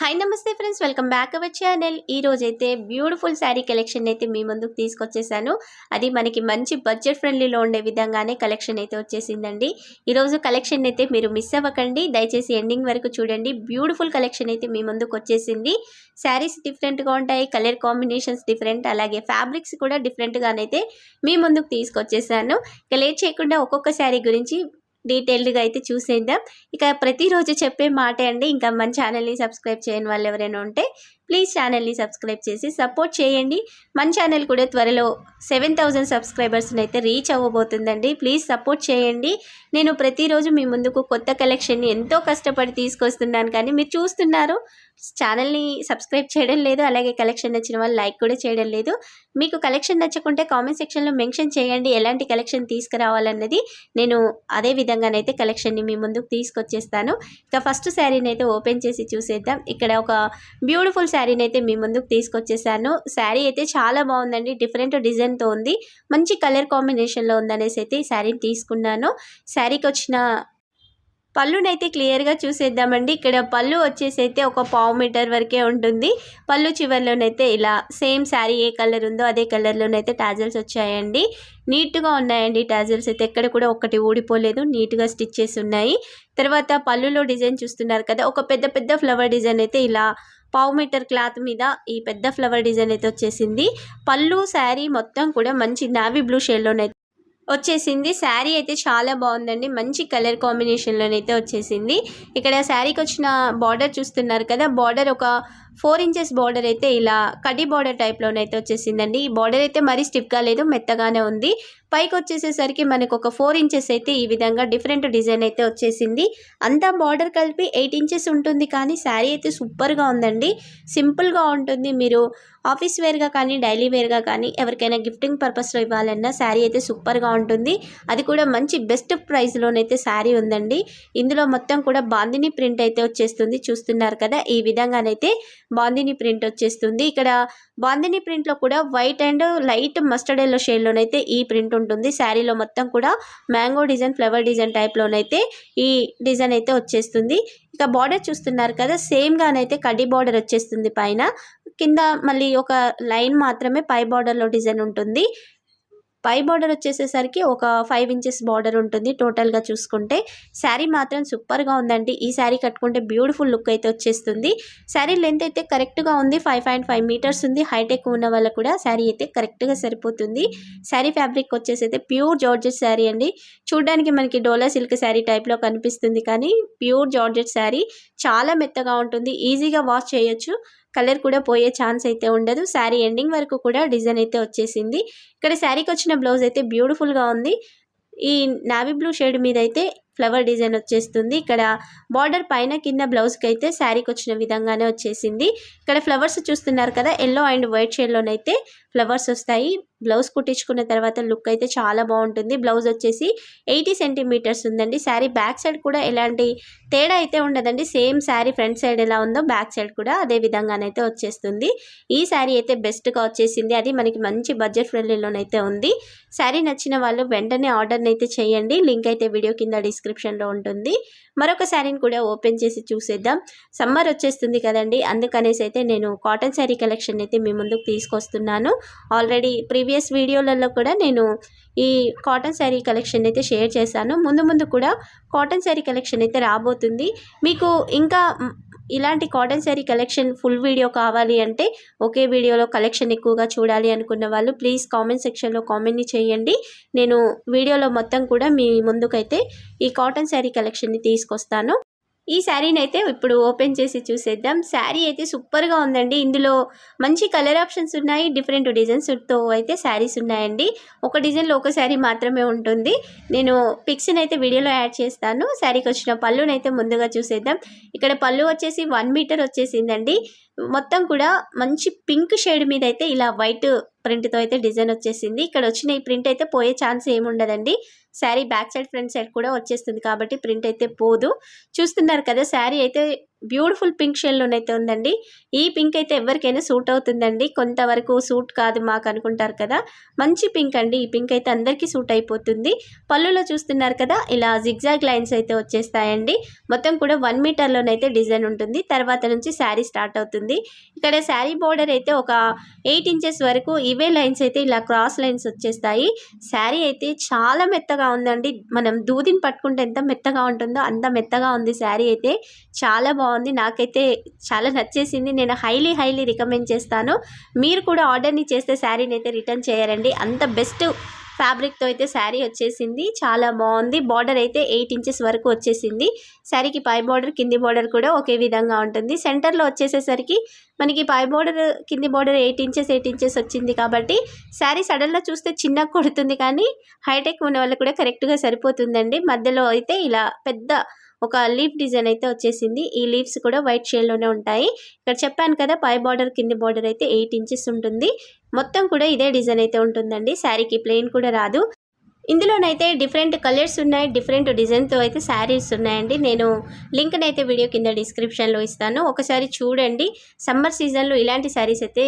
Hi నమస్తే friends, welcome back our channel. ఈ రోజైతే బ్యూటిఫుల్ శారీ కలెక్షన్ అయితే మీ ముందుకు తీసుకొచ్చేసాను. అది మనకి మంచి బడ్జెట్ ఫ్రెండ్లీలో ఉండే విధంగానే కలెక్షన్ అయితే వచ్చేసిందండి. ఈరోజు కలెక్షన్ అయితే మీరు మిస్ అవ్వకండి, దయచేసి ఎండింగ్ వరకు చూడండి. బ్యూటిఫుల్ కలెక్షన్ అయితే మీ ముందుకు వచ్చేసింది. శారీస్ డిఫరెంట్గా ఉంటాయి, కలర్ కాంబినేషన్స్ డిఫరెంట్, అలాగే ఫ్యాబ్రిక్స్ కూడా డిఫరెంట్గానైతే మీ ముందుకు తీసుకొచ్చేసాను. ఇక లేట్ చేయకుండా ఒక్కొక్క శారీ గురించి డీటెయిల్డ్గా అయితే చూసేద్దాం. ఇక ప్రతిరోజు చెప్పే మాటే అండి, ఇంకా మన ఛానల్ని సబ్స్క్రైబ్ చేయని వాళ్ళు ఎవరైనా ఉంటే ప్లీజ్ ఛానల్ని సబ్స్క్రైబ్ చేసి సపోర్ట్ చేయండి. మన ఛానల్ కూడా త్వరలో 7000 సబ్స్క్రైబర్స్ని అయితే రీచ్ అవ్వబోతుందండి. ప్లీజ్ సపోర్ట్ చేయండి. నేను ప్రతిరోజు మీ ముందుకు కొత్త కలెక్షన్ని ఎంతో కష్టపడి తీసుకొస్తున్నాను, కానీ మీరు చూస్తున్నారు, ఛానల్ని సబ్స్క్రైబ్ చేయడం లేదు, అలాగే కలెక్షన్ నచ్చిన వాళ్ళు లైక్ కూడా చేయడం లేదు. మీకు కలెక్షన్ నచ్చకుంటే కామెంట్ సెక్షన్లో మెన్షన్ చేయండి, ఎలాంటి కలెక్షన్ తీసుకురావాలన్నది. నేను అదే విధంగానైతే కలెక్షన్ని మీ ముందుకు తీసుకొచ్చేస్తాను. ఇక ఫస్ట్ శారీని అయితే ఓపెన్ చేసి చూసేద్దాం. ఇక్కడ ఒక బ్యూటిఫుల్ శారీని అయితే మీ ముందుకు తీసుకొచ్చేసాను. శారీ అయితే చాలా బాగుందండి, డిఫరెంట్ డిజైన్తో ఉంది, మంచి కలర్ కాంబినేషన్లో ఉందనేసి అయితే ఈ శారీని తీసుకున్నాను. శారీకి వచ్చిన పళ్ళునైతే క్లియర్గా చూసేద్దామండి. ఇక్కడ పళ్ళు వచ్చేసి అయితే ఒక 1/2 మీటర్ వరకే ఉంటుంది. పళ్ళు చివరిలోనైతే ఇలా సేమ్ శారీ ఏ కలర్ ఉందో అదే కలర్లోనైతే టాజల్స్ వచ్చాయండి. నీట్గా ఉన్నాయండి టాజల్స్ అయితే, ఎక్కడ కూడా ఒకటి ఊడిపోలేదు, నీట్గా స్టిచ్ చేసి ఉన్నాయి. తర్వాత పళ్ళులో డిజైన్ చూస్తున్నారు కదా, ఒక పెద్ద ఫ్లవర్ డిజైన్ అయితే ఇలా 1/2 మీటర్ క్లాత్ మీద ఈ పెద్ద ఫ్లవర్ డిజైన్ అయితే వచ్చేసింది. పళ్ళు శారీ మొత్తం కూడా మంచి నావీ బ్లూ షేడ్లోనైతే వచ్చేసింది. శారీ అయితే చాలా బాగుందండి, మంచి కలర్ కాంబినేషన్లోనైతే వచ్చేసింది. ఇక్కడ శారీకి వచ్చిన బార్డర్ చూస్తున్నారు కదా, బార్డర్ ఒక 4 ఇంచెస్ బార్డర్ అయితే ఇలా కడ్డీ బార్డర్ టైప్లోనైతే వచ్చేసిందండి. ఈ బార్డర్ అయితే మరీ స్టిఫ్గా లేదు, మెత్తగానే ఉంది. పైకి వచ్చేసేసరికి మనకు ఒక 4 ఇంచెస్ అయితే ఈ విధంగా డిఫరెంట్ డిజైన్ అయితే వచ్చేసింది. అంతా బార్డర్ కలిపి 8 ఇంచెస్ ఉంటుంది, కానీ శారీ అయితే సూపర్గా ఉందండి. సింపుల్గా ఉంటుంది, మీరు ఆఫీస్ వేర్గా కానీ డైలీ వేర్గా కానీ ఎవరికైనా గిఫ్టింగ్ పర్పస్లో ఇవ్వాలన్నా శారీ అయితే సూపర్గా ఉంటుంది. అది కూడా మంచి బెస్ట్ ప్రైస్లోనైతే శారీ ఉందండి. ఇందులో మొత్తం కూడా బాందిని ప్రింట్ అయితే వచ్చేస్తుంది, చూస్తున్నారు కదా, ఈ విధంగానైతే బాందిని ప్రింట్ వచ్చేస్తుంది. ఇక్కడ బాందిని ప్రింట్లో కూడా white and light mustard yellow షేడ్లోనైతే ఈ ప్రింట్ ఉంటుంది. శారీలో మొత్తం కూడా మ్యాంగో డిజైన్, ఫ్లవర్ డిజైన్ టైప్లోనైతే ఈ డిజైన్ అయితే వచ్చేస్తుంది. ఇక బార్డర్ చూస్తున్నారు కదా, సేమ్గానైతే కడ్డీ బార్డర్ వచ్చేస్తుంది. పైన కింద మళ్ళీ ఒక లైన్ మాత్రమే పై బార్డర్లో డిజైన్ ఉంటుంది. పై బార్డర్ వచ్చేసేసరికి ఒక 5 ఇంచెస్ బార్డర్ ఉంటుంది టోటల్గా చూసుకుంటే. శారీ మాత్రం సూపర్గా ఉందండి. ఈ శారీ కట్టుకుంటే బ్యూటిఫుల్ లుక్ అయితే వచ్చేస్తుంది. శారీ లెంత్ అయితే కరెక్ట్గా ఉంది, 5.5 మీటర్స్ ఉంది. హైట్ ఎక్కువ ఉన్న వాళ్ళకు కూడా శారీ అయితే కరెక్ట్గా సరిపోతుంది. శారీ ఫ్యాబ్రిక్ వచ్చేసి అయితే ప్యూర్ జార్జెట్ శారీ అండి. చూడడానికి మనకి డోలా సిల్క్ శారీ టైప్లో కనిపిస్తుంది, కానీ ప్యూర్ జార్జెట్ శారీ, చాలా మెత్తగా ఉంటుంది, ఈజీగా వాష్ చేయొచ్చు, కలర్ కూడా పోయే ఛాన్స్ అయితే ఉండదు. శారీ ఎండింగ్ వరకు కూడా డిజైన్ అయితే వచ్చేసింది. ఇక్కడ శారీకి వచ్చిన బ్లౌజ్ అయితే బ్యూటిఫుల్గా ఉంది. ఈ నావీ బ్లూ షేడ్ మీద అయితే ఫ్లవర్ డిజైన్ వచ్చేస్తుంది. ఇక్కడ బార్డర్ పైన కింద బ్లౌజ్కి అయితే శారీకి వచ్చిన విధంగానే వచ్చేసింది. ఇక్కడ ఫ్లవర్స్ చూస్తున్నారు కదా, ఎల్లో అండ్ వైట్ షేడ్లోనైతే ఫ్లవర్స్ వస్తాయి. బ్లౌజ్ కుట్టించుకున్న తర్వాత లుక్ అయితే చాలా బాగుంటుంది. బ్లౌజ్ వచ్చేసి 80 సెంటీమీటర్స్ ఉందండి. శారీ బ్యాక్ సైడ్ కూడా ఎలాంటి తేడా అయితే ఉండదండి, సేమ్ శారీ ఫ్రంట్ సైడ్ ఎలా ఉందో బ్యాక్ సైడ్ కూడా అదే విధంగానైతే వచ్చేస్తుంది. ఈ శారీ అయితే బెస్ట్గా వచ్చేసింది, అది మనకి మంచి బడ్జెట్ ఫ్రెండ్లీలోనైతే ఉంది. శారీ నచ్చిన వాళ్ళు వెంటనే ఆర్డర్ని అయితే చేయండి, లింక్ అయితే వీడియో కింద డిస్క్రిప్షన్లో ఉంటుంది. మరొక శారీని కూడా ఓపెన్ చేసి చూసేద్దాం. సమ్మర్ వచ్చేస్తుంది కదండి, అందుకనేసి అయితే నేను కాటన్ శారీ కలెక్షన్ అయితే మీ ముందుకు తీసుకొస్తున్నాను. ఆల్రెడీ ప్రీవియస్ వీడియోలలో కూడా నేను ఈ కాటన్ శారీ కలెక్షన్ అయితే షేర్ చేశాను. ముందు కూడా కాటన్ శారీ కలెక్షన్ అయితే రాబోతుంది. మీకు ఇంకా ఇలాంటి cotton sari collection full video కావాలి అంటే, ఒకే వీడియోలో కలెక్షన్ ఎక్కువగా చూడాలి అనుకున్న వాళ్ళు ప్లీజ్ కామెంట్ సెక్షన్లో కామెంట్ని చేయండి. నేను వీడియోలో మొత్తం కూడా మీ ముందుకైతే ఈ కాటన్ శారీ కలెక్షన్ని తీసుకొస్తాను. ఈ శారీని అయితే ఇప్పుడు ఓపెన్ చేసి చూసేద్దాం. శారీ అయితే సూపర్గా ఉందండి. ఇందులో మంచి కలర్ ఆప్షన్స్ ఉన్నాయి, డిఫరెంట్ డిజైన్స్తో అయితే శారీస్ ఉన్నాయండి. ఒక డిజైన్లో ఒక శారీ మాత్రమే ఉంటుంది. నేను పిక్స్ని అయితే వీడియోలో యాడ్ చేస్తాను. శారీకి వచ్చిన పళ్ళునైతే ముందుగా చూసేద్దాం. ఇక్కడ పళ్ళు వచ్చేసి 1 మీటర్ వచ్చేసిందండి. మొత్తం కూడా మంచి పింక్ షేడ్ మీద అయితే ఇలా వైట్ ప్రింట్తో అయితే డిజైన్ వచ్చేసింది. ఇక్కడ వచ్చిన ఈ ప్రింట్ అయితే పోయే ఛాన్స్ ఏముండదండి. Sari back side front side కూడా వచ్చేస్తుంది కాబట్టి ప్రింట్ అయితే పోదు. చూస్తున్నారు కదా, శారీ అయితే బ్యూటిఫుల్ పింక్ షేడ్లోనైతే ఉందండి. ఈ పింక్ అయితే ఎవరికైనా సూట్ అవుతుందండి. కొంతవరకు సూట్ కాదు మాకు అనుకుంటారు కదా, మంచి పింక్ అండి. ఈ పింక్ అయితే అందరికీ సూట్ అయిపోతుంది. పళ్ళులో చూస్తున్నారు కదా, ఇలా జిగ్జాగ్ లైన్స్ అయితే వచ్చేస్తాయండి. మొత్తం కూడా 1 మీటర్లోనైతే డిజైన్ ఉంటుంది. తర్వాత నుంచి శారీ స్టార్ట్ అవుతుంది. ఇక్కడ శారీ బోర్డర్ అయితే ఒక 8 ఇంచెస్ వరకు ఇవే లైన్స్ అయితే ఇలా క్రాస్ లైన్స్ వచ్చేస్తాయి. శారీ అయితే చాలా మెత్తగా ఉందండి. మనం దూదిని పట్టుకుంటే ఎంత మెత్తగా ఉంటుందో అంత మెత్తగా ఉంది శారీ అయితే. చాలా బాగుంది, నాకైతే చాలా నచ్చేసింది. నేను హైలీ రికమెండ్ చేస్తాను. మీరు కూడా ఆర్డర్ని చేస్తే శారీని అయితే రిటర్న్ చేయరండి. అంత బెస్ట్ ఫ్యాబ్రిక్తో అయితే శారీ వచ్చేసింది. చాలా బాగుంది. బార్డర్ అయితే 8 ఇంచెస్ వరకు వచ్చేసింది. శారీకి పై బార్డర్ కింది బార్డర్ కూడా ఒకే విధంగా ఉంటుంది. సెంటర్లో వచ్చేసేసరికి మనకి పై బార్డర్ కింది బార్డర్ 8 ఇంచెస్ వచ్చింది కాబట్టి శారీ సడన్గా చూస్తే చిన్నగా కొడుతుంది, కానీ హైటెక్ ఉన్న వాళ్ళకి కూడా కరెక్ట్గా సరిపోతుందండి. మధ్యలో అయితే ఇలా పెద్ద ఒక లీఫ్ డిజైన్ అయితే వచ్చేసింది. ఈ లీవ్స్ కూడా వైట్ షేడ్లోనే ఉంటాయి. ఇక్కడ చెప్పాను కదా, పై బార్డర్ కింది బార్డర్ అయితే 8 ఇంచెస్ ఉంటుంది. మొత్తం కూడా ఇదే డిజైన్ అయితే ఉంటుందండి. శారీకి ప్లెయిన్ కూడా రాదు. ఇందులోనైతే డిఫరెంట్ కలర్స్ ఉన్నాయి, డిఫరెంట్ డిజైన్తో అయితే శారీస్ ఉన్నాయండి. నేను లింక్ని అయితే వీడియో కింద డిస్క్రిప్షన్లో ఇస్తాను, ఒకసారి చూడండి. సమ్మర్ సీజన్లో ఇలాంటి శారీస్ అయితే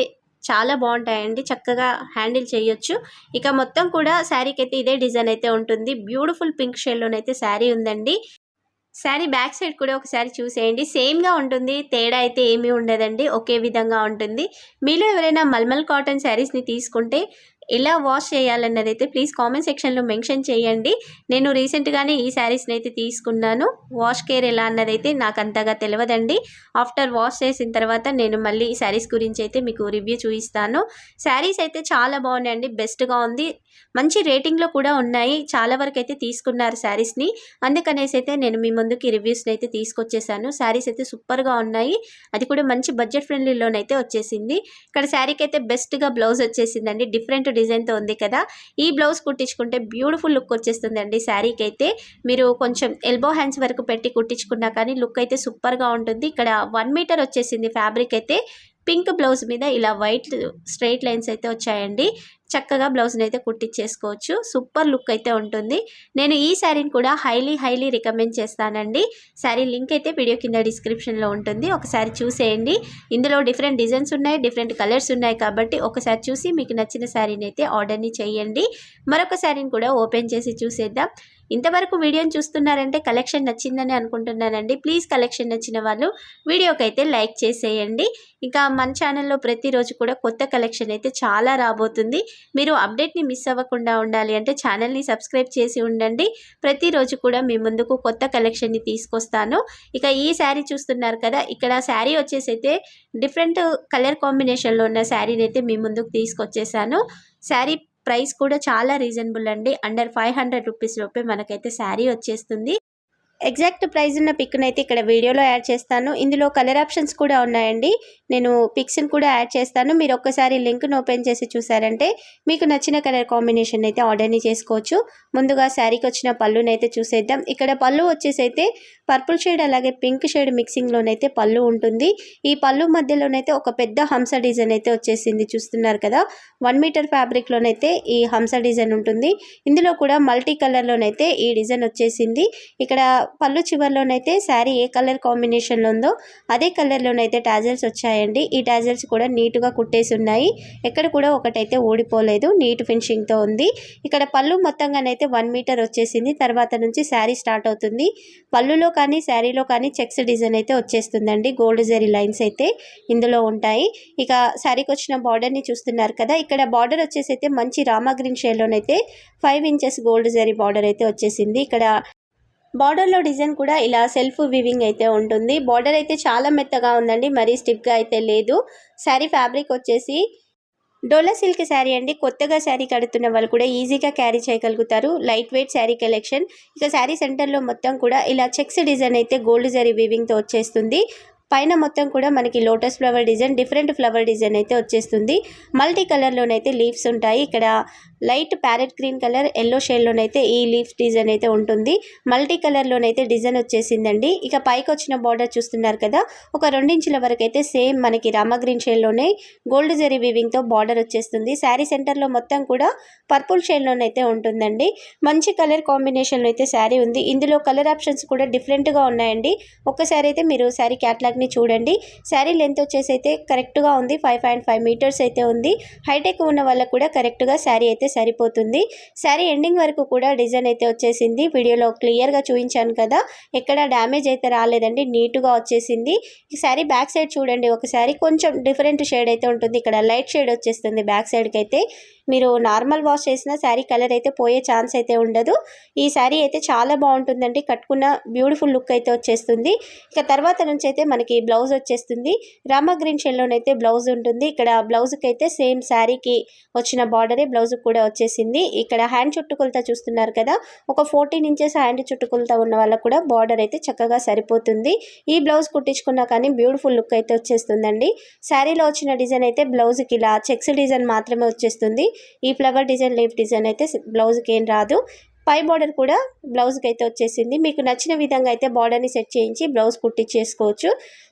చాలా బాగుంటాయండి, చక్కగా హ్యాండిల్ చేయొచ్చు. ఇక మొత్తం కూడా శారీకి అయితే ఇదే డిజైన్ అయితే ఉంటుంది. బ్యూటిఫుల్ పింక్ షేడ్లోనైతే శారీ ఉందండి. శారీ బ్యాక్ సైడ్ కూడా ఒకసారి చూసేయండి. సేమ్గా ఉంటుంది, తేడా అయితే ఏమీ ఉండదండి, ఒకే విధంగా ఉంటుంది. మీలో ఎవరైనా మల్మల్ కాటన్ శారీస్ని తీసుకుంటే ఎలా వాష్ చేయాలన్నది అయితే ప్లీజ్ కామెంట్ సెక్షన్లో మెన్షన్ చేయండి. నేను రీసెంట్గానే ఈ శారీస్ని అయితే తీసుకున్నాను. వాష్ కేర్ ఎలా అన్నదైతే నాకు అంతగా తెలియదండి. ఆఫ్టర్ వాష్ చేసిన తర్వాత నేను మళ్ళీ ఈ శారీస్ గురించి అయితే మీకు రివ్యూ చూపిస్తాను. శారీస్ అయితే చాలా బాగున్నాయండి, బెస్ట్గా ఉంది. మంచి రేటింగ్లో కూడా ఉన్నాయి. చాలా వరకు అయితే తీసుకున్నారు శారీస్ని, అందుకనేసి అయితే నేను మీ ముందుకి రివ్యూస్ని అయితే తీసుకొచ్చేసాను. శారీస్ అయితే సూపర్గా ఉన్నాయి, అది కూడా మంచి బడ్జెట్ ఫ్రెండ్లీలోనైతే వచ్చేసింది. ఇక్కడ శారీకి అయితే బెస్ట్గా బ్లౌజ్ వచ్చేసిందండి. డిఫరెంట్ డిజైన్తో ఉంది కదా, ఈ బ్లౌజ్ కుట్టించుకుంటే బ్యూటిఫుల్ లుక్ వచ్చేస్తుందండి. శారీకి అయితే మీరు కొంచెం ఎల్బో హ్యాండ్స్ వరకు పెట్టి కుట్టించుకున్నా కానీ లుక్ అయితే సూపర్గా ఉంటుంది. ఇక్కడ 1 మీటర్ వచ్చేసింది ఫ్యాబ్రిక్ అయితే. పింక్ బ్లౌజ్ మీద ఇలా వైట్ స్ట్రైట్ లైన్స్ అయితే వచ్చాయండి. చక్కగా బ్లౌజ్ని అయితే కుట్టించేసుకోవచ్చు. సూపర్ లుక్ అయితే ఉంటుంది. నేను ఈ శారీని కూడా హైలీ రికమెండ్ చేస్తానండి. శారీ లింక్ అయితే వీడియో కింద డిస్క్రిప్షన్లో ఉంటుంది, ఒకసారి చూసేయండి. ఇందులో డిఫరెంట్ డిజైన్స్ ఉన్నాయి, డిఫరెంట్ కలర్స్ ఉన్నాయి కాబట్టి ఒకసారి చూసి మీకు నచ్చిన శారీని అయితే ఆర్డర్ని చేయండి. మరొక శారీని కూడా ఓపెన్ చేసి చూసేద్దాం. ఇంతవరకు వీడియోని చూస్తున్నారంటే కలెక్షన్ నచ్చిందని అనుకుంటున్నానండి. ప్లీజ్ కలెక్షన్ నచ్చిన వాళ్ళు వీడియోకి అయితే లైక్ చేసేయండి. ఇంకా మన ఛానల్లో ప్రతిరోజు కూడా కొత్త కలెక్షన్ అయితే చాలా రాబోతుంది. మీరు అప్డేట్ని మిస్ అవ్వకుండా ఉండాలి అంటే ఛానల్ని సబ్స్క్రైబ్ చేసి ఉండండి. ప్రతిరోజు కూడా మీ ముందుకు కొత్త కలెక్షన్ని తీసుకొస్తాను. ఇక ఈ శారీ చూస్తున్నారు కదా, ఇక్కడ శారీ వచ్చేసి అయితే డిఫరెంట్ కలర్ కాంబినేషన్లో ఉన్న శారీని అయితే మీ ముందుకు తీసుకొచ్చేసాను. శారీ ప్రైస్ కూడా చాలా రీజనబుల్ అండి. అండర్ 500 రూపీస్ లోపే మనకైతే శారీ వచ్చేస్తుంది. ఎగ్జాక్ట్ ప్రైస్ ఉన్న పిక్ని అయితే ఇక్కడ వీడియోలో యాడ్ చేస్తాను. ఇందులో కలర్ ఆప్షన్స్ కూడా ఉన్నాయండి, నేను పిక్స్ని కూడా యాడ్ చేస్తాను. మీరు ఒక్కసారి లింక్ను ఓపెన్ చేసి చూసారంటే మీకు నచ్చిన కలర్ కాంబినేషన్ అయితే ఆర్డర్ని చేసుకోవచ్చు. ముందుగా శారీకి వచ్చిన పళ్ళుని అయితే చూసేద్దాం. ఇక్కడ పళ్ళు వచ్చేసి అయితే పర్పుల్ షేడ్ అలాగే పింక్ షేడ్ మిక్సింగ్లోనైతే పళ్ళు ఉంటుంది. ఈ పళ్ళు మధ్యలోనైతే ఒక పెద్ద హంస డిజైన్ అయితే వచ్చేసింది, చూస్తున్నారు కదా. 1 మీటర్ ఫ్యాబ్రిక్లోనైతే ఈ హంస డిజైన్ ఉంటుంది. ఇందులో కూడా మల్టీ కలర్లోనైతే ఈ డిజైన్ వచ్చేసింది. ఇక్కడ పళ్ళు చివరిలోనైతే శారీ ఏ కలర్ కాంబినేషన్లో ఉందో అదే కలర్లోనైతే టాజల్స్ వచ్చాయండి. ఈ టాజల్స్ కూడా నీట్గా కుట్టేసి ఉన్నాయి, ఎక్కడ కూడా ఒకటైతే ఊడిపోలేదు, నీట్ ఫినిషింగ్తో ఉంది. ఇక్కడ పళ్ళు మొత్తంగానైతే 1 మీటర్ వచ్చేసింది. తర్వాత నుంచి శారీ స్టార్ట్ అవుతుంది. పళ్ళులో కానీ శారీలో కానీ చెక్స్ డిజైన్ అయితే వచ్చేస్తుందండి. గోల్డ్ జరీ లైన్స్ అయితే ఇందులో ఉంటాయి. ఇక శారీకి వచ్చిన బార్డర్ని చూస్తున్నారు కదా, ఇక్కడ బార్డర్ వచ్చేసి అయితే మంచి రామా గ్రీన్ షేడ్లోనైతే 5 ఇంచెస్ గోల్డ్ జరీ బార్డర్ అయితే వచ్చేసింది. ఇక్కడ బార్డర్లో డిజైన్ కూడా ఇలా సెల్ఫ్ వీవింగ్ అయితే ఉంటుంది. బార్డర్ అయితే చాలా మెత్తగా ఉందండి, మరీ స్టిఫ్గా అయితే లేదు. శారీ ఫ్యాబ్రిక్ వచ్చేసి డోలా సిల్క్ శారీ అండి. కొత్తగా శారీ కడుతున్న వాళ్ళు కూడా ఈజీగా క్యారీ చేయగలుగుతారు. Light weight sari collection. ఇక శారీ సెంటర్లో మొత్తం కూడా ఇలా చెక్స్ డిజైన్ అయితే గోల్డ్ జరీ వీవింగ్తో వచ్చేస్తుంది. పైన మొత్తం కూడా మనకి lotus flower design, different flower design అయితే వచ్చేస్తుంది. మల్టీ కలర్లోనైతే లీవ్స్ ఉంటాయి. ఇక్కడ light parrot green colour, yellow షేడ్లోనైతే ఈ లీఫ్ డిజైన్ అయితే ఉంటుంది. మల్టీ కలర్లోనైతే డిజైన్ వచ్చేసిందండి. ఇక పైకి వచ్చిన బార్డర్ చూస్తున్నారు కదా, ఒక 2 ఇంచుల వరకు అయితే సేమ్ మనకి రామా గ్రీన్ షేడ్లోనే గోల్డ్ జరీ వీవింగ్తో బార్డర్ వచ్చేస్తుంది. శారీ సెంటర్లో మొత్తం కూడా పర్పుల్ షేడ్లోనైతే ఉంటుందండి. మంచి కలర్ కాంబినేషన్లో అయితే శారీ ఉంది. ఇందులో కలర్ ఆప్షన్స్ కూడా డిఫరెంట్గా ఉన్నాయండి. ఒక్కసారి అయితే మీరు శారీ క్యాటలాగ్ని చూడండి. శారీ లెంత్ వచ్చేసి అయితే కరెక్ట్గా ఉంది. 5.5 మీటర్స్ అయితే ఉంది. హైట్ ఎక్కువ ఉన్న వాళ్ళకు కూడా కరెక్ట్గా శారీ అయితే సరిపోతుంది. శారీ ఎండింగ్ వరకు కూడా డిజైన్ అయితే వచ్చేసింది. వీడియోలో క్లియర్గా చూపించాను కదా, ఎక్కడ డ్యామేజ్ అయితే రాలేదండి, నీట్గా వచ్చేసింది. ఈ శారీ బ్యాక్ సైడ్ చూడండి ఒకసారి, కొంచెం డిఫరెంట్ షేడ్ అయితే ఉంటుంది. ఇక్కడ లైట్ షేడ్ వచ్చేస్తుంది బ్యాక్ సైడ్కి అయితే. మీరు నార్మల్ వాష్ చేసిన శారీ కలర్ అయితే పోయే ఛాన్స్ అయితే ఉండదు. ఈ శారీ అయితే చాలా బాగుంటుందండి, కట్టుకున్న బ్యూటిఫుల్ లుక్ అయితే వచ్చేస్తుంది. ఇక తర్వాత నుంచి అయితే మనకి బ్లౌజ్ వచ్చేస్తుంది. రామా గ్రీన్ షేడ్లోనైతే బ్లౌజ్ ఉంటుంది. ఇక్కడ బ్లౌజ్కి అయితే సేమ్ శారీకి వచ్చిన బార్డరే బ్లౌజ్ కూడా వచ్చేసింది. ఇక్కడ హ్యాండ్ చుట్టుకొలత చూస్తున్నారు కదా, ఒక 14 ఇంచెస్ హ్యాండ్ చుట్టుకొలత ఉన్న వాళ్ళకు కూడా బార్డర్ అయితే చక్కగా సరిపోతుంది. ఈ బ్లౌజ్ కుట్టించుకున్నా కానీ బ్యూటిఫుల్ లుక్ అయితే వచ్చేస్తుందండి. శారీలో వచ్చిన డిజైన్ అయితే బ్లౌజ్కి ఇలా చెక్స్ డిజైన్ మాత్రమే వచ్చేస్తుంది. ఈ ఫ్లవర్ డిజైన్, లీఫ్ డిజైన్ అయితే బ్లౌజ్కి ఏం రాదు. పై బార్డర్ కూడా బ్లౌజ్కి అయితే వచ్చేసింది. మీకు నచ్చిన విధంగా అయితే బార్డర్ని సెట్ చేయించి బ్లౌజ్ కుట్టించేసుకోవచ్చు.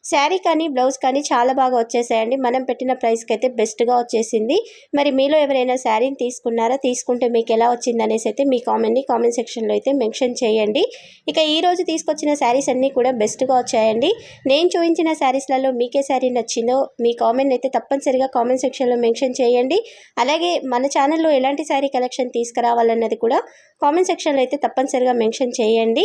శారీ కానీ బ్లౌజ్ కానీ చాలా బాగా వచ్చేసాయండి. మనం పెట్టిన ప్రైస్కి అయితే బెస్ట్గా వచ్చేసింది. మరి మీలో ఎవరైనా శారీని తీసుకున్నారా, తీసుకుంటే మీకు ఎలా వచ్చింది అనేసి అయితే మీ కామెంట్ సెక్షన్లో అయితే మెన్షన్ చేయండి. ఇక ఈరోజు తీసుకొచ్చిన శారీస్ అన్నీ కూడా బెస్ట్గా వచ్చాయండి. నేను చూపించిన శారీస్లలో మీకే శారీ నచ్చిందో మీ కామెంట్ అయితే తప్పనిసరిగా కామెంట్ సెక్షన్లో మెన్షన్ చేయండి. అలాగే మన ఛానల్లో ఎలాంటి శారీ కలెక్షన్ తీసుకురావాలన్నది కూడా కామెంట్ సెక్షన్లో అయితే తప్పనిసరిగా మెన్షన్ చేయండి.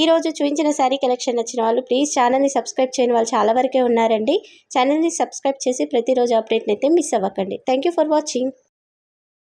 ఈరోజు చూపించిన శారీ కలెక్షన్ నచ్చిన వాళ్ళు ప్లీజ్ ఛానల్ని సబ్స్క్రైబ్ చేయని వాళ్ళు చాలా వరకే ఉన్నారండి. ఛానల్ని సబ్స్క్రైబ్ చేసి ప్రతిరోజు అప్డేట్ని అయితే మిస్ అవ్వకండి. Thank you for watching.